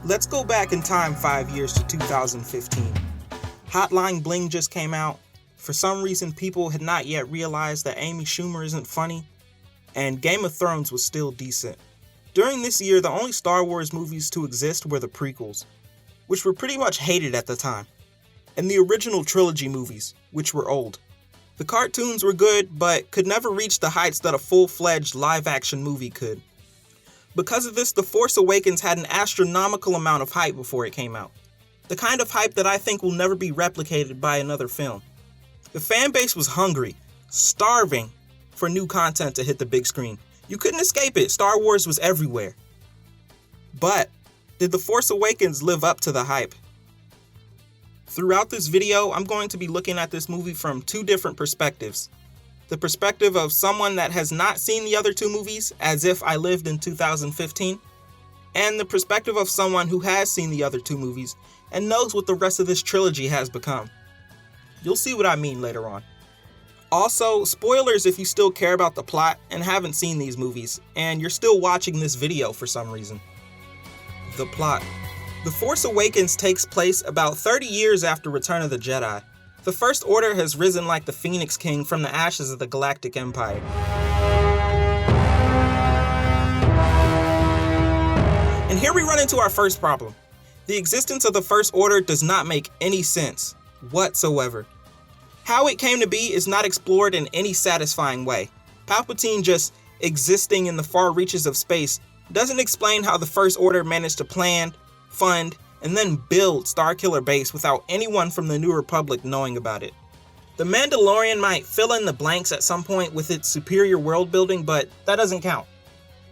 Let's go back in time 5 years to 2015. Hotline Bling just came out. For some reason, people had not yet realized that Amy Schumer isn't funny, and Game of Thrones was still decent. During this year, the only Star Wars movies to exist were the prequels, which were pretty much hated at the time, and the original Trilogy movies, which were old. The cartoons were good, but could never reach the heights that a full-fledged live-action movie could. Because of this, The Force Awakens had an astronomical amount of hype before it came out. The kind of hype that I think will never be replicated by another film. The fan base was hungry, starving for new content to hit the big screen. You couldn't escape it. Star Wars was everywhere. But did The Force Awakens live up to the hype? Throughout this video, I'm going to be looking at this movie from two different perspectives. The perspective of someone that has not seen the other two movies, as if I lived in 2015, and the perspective of someone who has seen the other two movies and knows what the rest of this trilogy has become. You'll see what I mean later on. Also, spoilers if you still care about the plot and haven't seen these movies, and you're still watching this video for some reason. The plot. The Force Awakens takes place about 30 years after Return of the Jedi. The First Order has risen like the Phoenix King from the ashes of the Galactic Empire. And here we run into our first problem. The existence of the First Order does not make any sense whatsoever. How it came to be is not explored in any satisfying way. Palpatine just existing in the far reaches of space doesn't explain how the First Order managed to plan, fund, and then build Starkiller Base without anyone from the New Republic knowing about it. The Mandalorian might fill in the blanks at some point with its superior world building, but that doesn't count.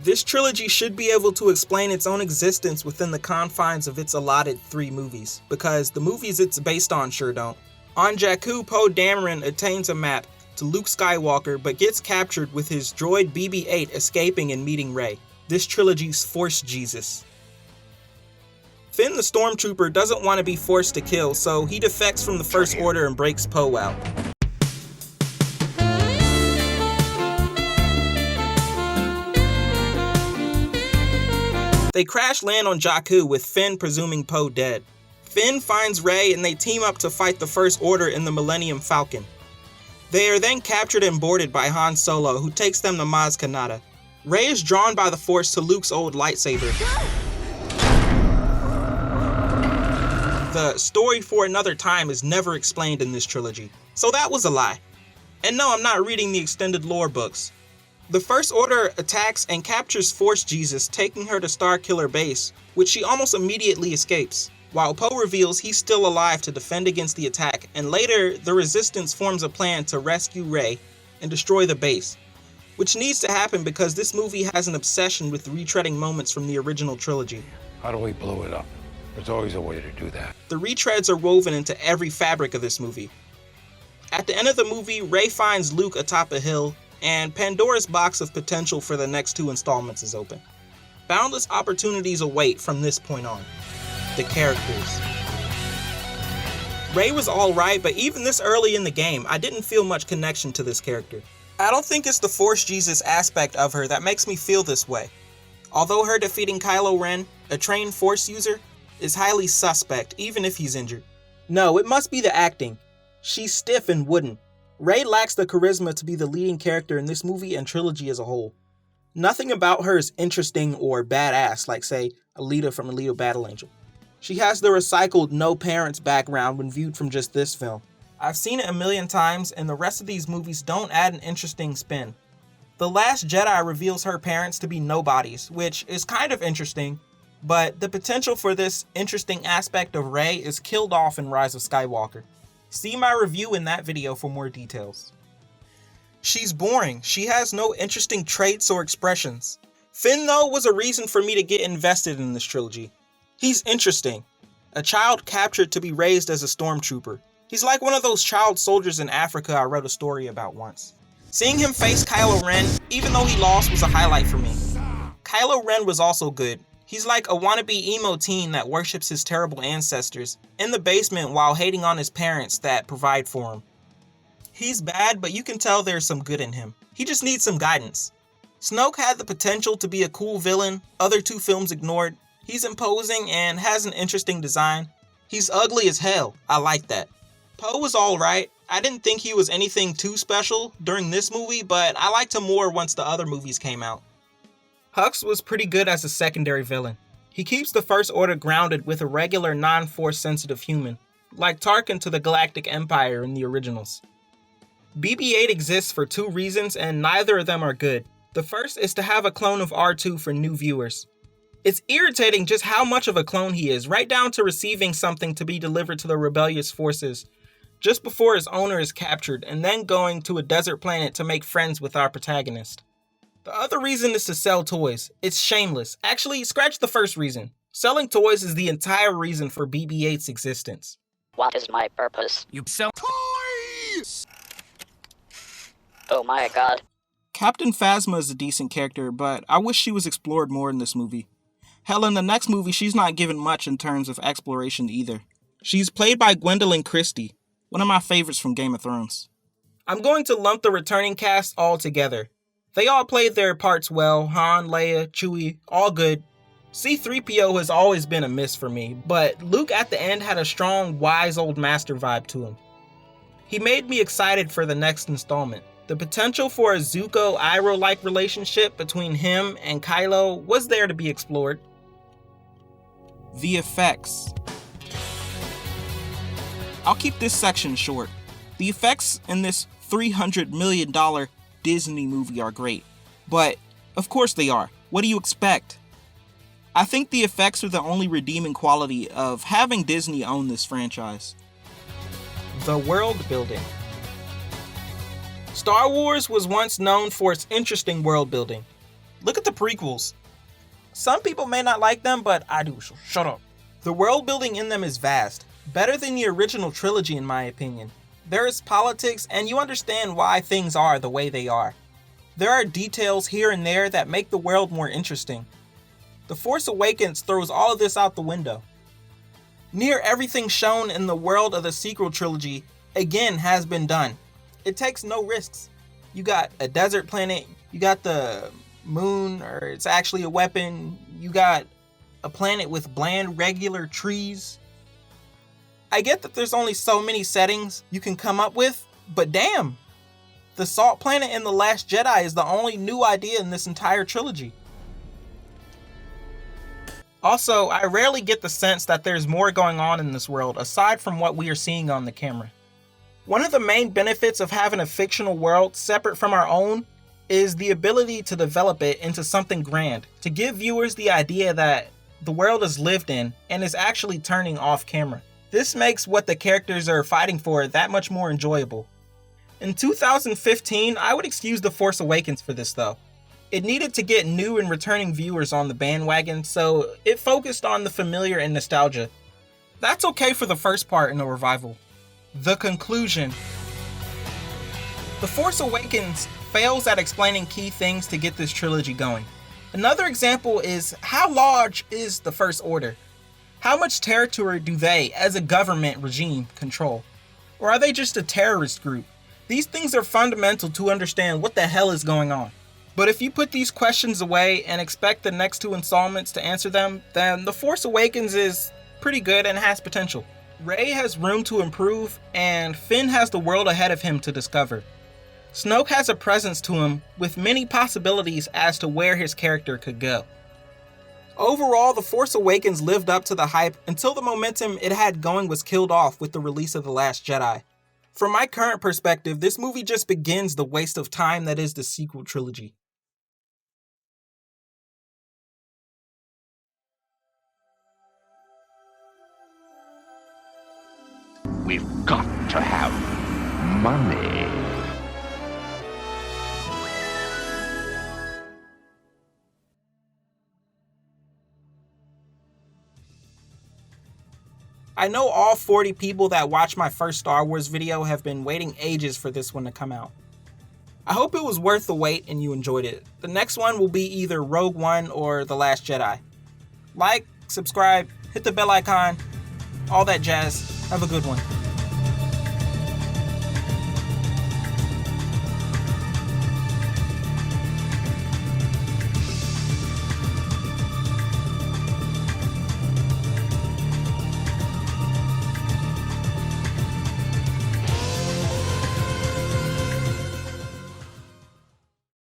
This trilogy should be able to explain its own existence within the confines of its allotted 3 movies, because the movies it's based on sure don't. On Jakku, Poe Dameron attains a map to Luke Skywalker, but gets captured with his droid BB-8 escaping and meeting Rey, this trilogy's Force Jesus. Finn the Stormtrooper doesn't want to be forced to kill, so he defects from the First Order and breaks Poe out. They crash land on Jakku with Finn presuming Poe dead. Finn finds Rey and they team up to fight the First Order in the Millennium Falcon. They are then captured and boarded by Han Solo, who takes them to Maz Kanata. Rey is drawn by the Force to Luke's old lightsaber. The story for another time is never explained in this trilogy, so that was a lie. And no, I'm not reading the extended lore books. The First Order attacks and captures Force Jesus, taking her to Starkiller Base, which she almost immediately escapes, while Poe reveals he's still alive to defend against the attack, and later the Resistance forms a plan to rescue Rey and destroy the base, which needs to happen because this movie has an obsession with retreading moments from the original trilogy. How do we blow it up? There's always a way to do that. The retreads are woven into every fabric of this movie. At the end of the movie, Rey finds Luke atop a hill, and Pandora's box of potential for the next 2 installments is open. Boundless opportunities await from this point on. The characters. Rey was alright, but even this early in the game, I didn't feel much connection to this character. I don't think it's the Force Jesus aspect of her that makes me feel this way. Although her defeating Kylo Ren, a trained Force user, is highly suspect, even if he's injured. No, it must be the acting. She's stiff and wooden. Rey lacks the charisma to be the leading character in this movie and trilogy as a whole. Nothing about her is interesting or badass, like say, Alita from Alita Battle Angel. She has the recycled no parents background when viewed from just this film. I've seen it a million times, and the rest of these movies don't add an interesting spin. The Last Jedi reveals her parents to be nobodies, which is kind of interesting, but the potential for this interesting aspect of Rey is killed off in Rise of Skywalker. See my review in that video for more details. She's boring. She has no interesting traits or expressions. Finn, though, was a reason for me to get invested in this trilogy. He's interesting. A child captured to be raised as a stormtrooper. He's like one of those child soldiers in Africa I wrote a story about once. Seeing him face Kylo Ren, even though he lost, was a highlight for me. Kylo Ren was also good. He's like a wannabe emo teen that worships his terrible ancestors in the basement while hating on his parents that provide for him. He's bad, but you can tell there's some good in him. He just needs some guidance. Snoke had the potential to be a cool villain, other 2 films ignored, He's imposing and has an interesting design. He's ugly as hell. I like that. Poe was alright. I didn't think he was anything too special during this movie, but I liked him more once the other movies came out. Hux was pretty good as a secondary villain. He keeps the First Order grounded with a regular non-force sensitive human, like Tarkin to the Galactic Empire in the originals. BB-8 exists for two reasons, and neither of them are good. The first is to have a clone of R2 for new viewers. It's irritating just how much of a clone he is, right down to receiving something to be delivered to the rebellious forces just before his owner is captured, and then going to a desert planet to make friends with our protagonist. The other reason is to sell toys. It's shameless. Actually, scratch the first reason. Selling toys is the entire reason for BB-8's existence. What is my purpose? You sell toys! Oh my god. Captain Phasma is a decent character, but I wish she was explored more in this movie. Hell, in the next movie, she's not given much in terms of exploration either. She's played by Gwendolyn Christie, one of my favorites from Game of Thrones. I'm going to lump the returning cast all together. They all played their parts well. Han, Leia, Chewie, all good. C-3PO has always been a miss for me, but Luke at the end had a strong, wise old master vibe to him. He made me excited for the next installment. The potential for a Zuko-Ejra-like relationship between him and Kylo was there to be explored. The effects. I'll keep this section short. The effects in this $300 million Disney movie are great, but of course they are. What do you expect? I think the effects are the only redeeming quality of having Disney own this franchise. The world building. Star Wars was once known for its interesting world building. Look at the prequels. Some people may not like them, but I do, so shut up. The world building in them is vast, better than the original trilogy in my opinion. There is politics, and you understand why things are the way they are. There are details here and there that make the world more interesting. The Force Awakens throws all of this out the window. Near everything shown in the world of the sequel trilogy, again, has been done. It takes no risks. You got a desert planet, you got the moon, or it's actually a weapon, you got a planet with bland, regular trees. I get that there's only so many settings you can come up with, but damn! The Salt Planet in The Last Jedi is the only new idea in this entire trilogy. Also, I rarely get the sense that there's more going on in this world aside from what we are seeing on the camera. One of the main benefits of having a fictional world separate from our own is the ability to develop it into something grand, to give viewers the idea that the world is lived in and is actually turning off camera. This makes what the characters are fighting for that much more enjoyable. In 2015, I would excuse The Force Awakens for this though. It needed to get new and returning viewers on the bandwagon, so it focused on the familiar and nostalgia. That's okay for the first part in a revival. The conclusion. The Force Awakens fails at explaining key things to get this trilogy going. Another example is, how large is the First Order? How much territory do they, as a government regime, control? Or are they just a terrorist group? These things are fundamental to understand what the hell is going on. But if you put these questions away and expect the next two installments to answer them, then The Force Awakens is pretty good and has potential. Rey has room to improve, and Finn has the world ahead of him to discover. Snoke has a presence to him with many possibilities as to where his character could go. Overall, The Force Awakens lived up to the hype until the momentum it had going was killed off with the release of The Last Jedi. From my current perspective, this movie just begins the waste of time that is the sequel trilogy. We've got to have money. I know all 40 people that watched my first Star Wars video have been waiting ages for this one to come out. I hope it was worth the wait and you enjoyed it. The next one will be either Rogue One or The Last Jedi. Like, subscribe, hit the bell icon, all that jazz. Have a good one.